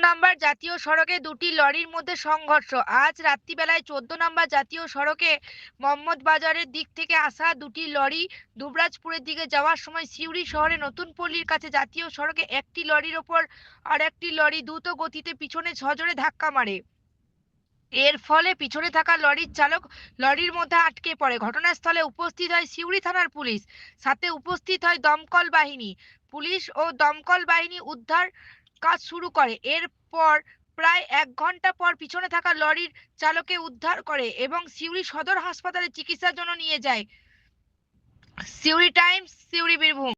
নম্বর জাতীয় সড়কে দুটি লরির মধ্যে সংঘর্ষ। আজ রাত্রিবেলায় নম্বর জাতীয় সড়কে মোহাম্মদবাজারের দিক থেকে আসা দুটি লরি দুবরাজপুরের দিকে যাওয়ার সময় সিউড়ি শহরে নতুন পল্লীর কাছে জাতীয় সড়কে একটি লরির ওপর আর একটি লরি দ্রুত গতিতে পিছনে সজোরে ধাক্কা মারে। এর ফলে পিছনে থাকা লরির চালক লরির মধ্যে আটকে পড়ে। ঘটনাস্থলে উপস্থিত হয় সিউড়ি থানার পুলিশ, সাথে উপস্থিত হয় দমকল বাহিনী। পুলিশ ও দমকল বাহিনী উদ্ধার কাজ শুরু করে। এরপর প্রায় 1 ঘন্টা পর পিছনে থাকা লরির চালককে উদ্ধার করে এবং সিউড়ি সদর হাসপাতালে চিকিৎসার জন্য নিয়ে যায়। সিউড়ি টাইমস, সিউড়ি বীরভূম।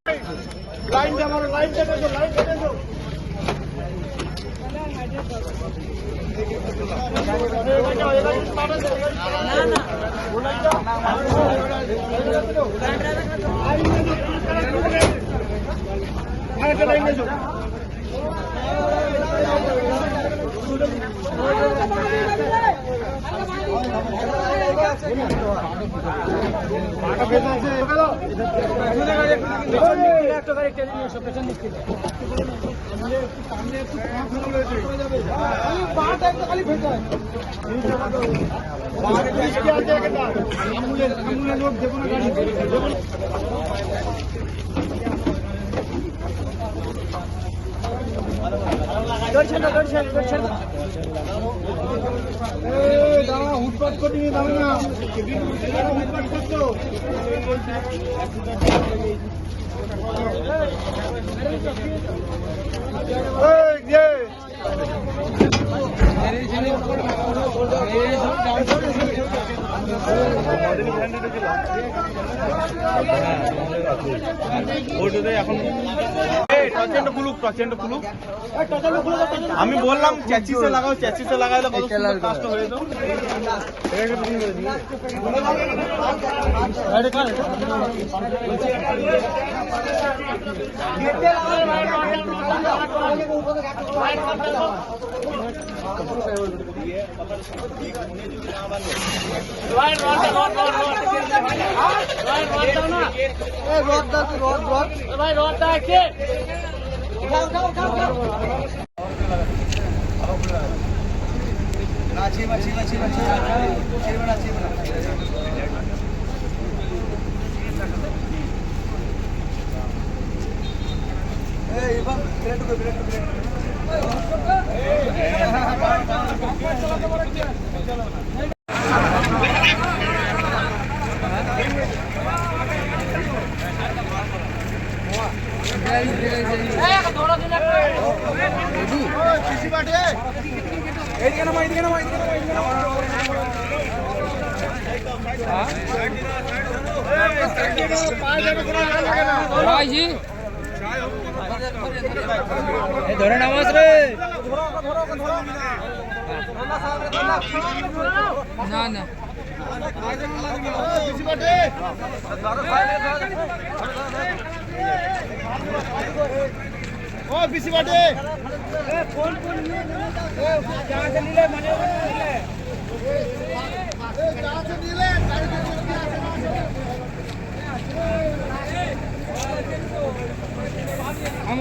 হুটপাট করে নিয়ে যাবে না, হুটপাট করছো। আমি বললাম চ্যাচিসে লাগাও, চ্যাচিসে লাগাইলে কত কষ্ট হয়ে যেত। ধরে নামাজ রে না না ও বিসি বাটে ফোন ফোন নিয়ে जहां से नीले मने नीले जहां से नीले हम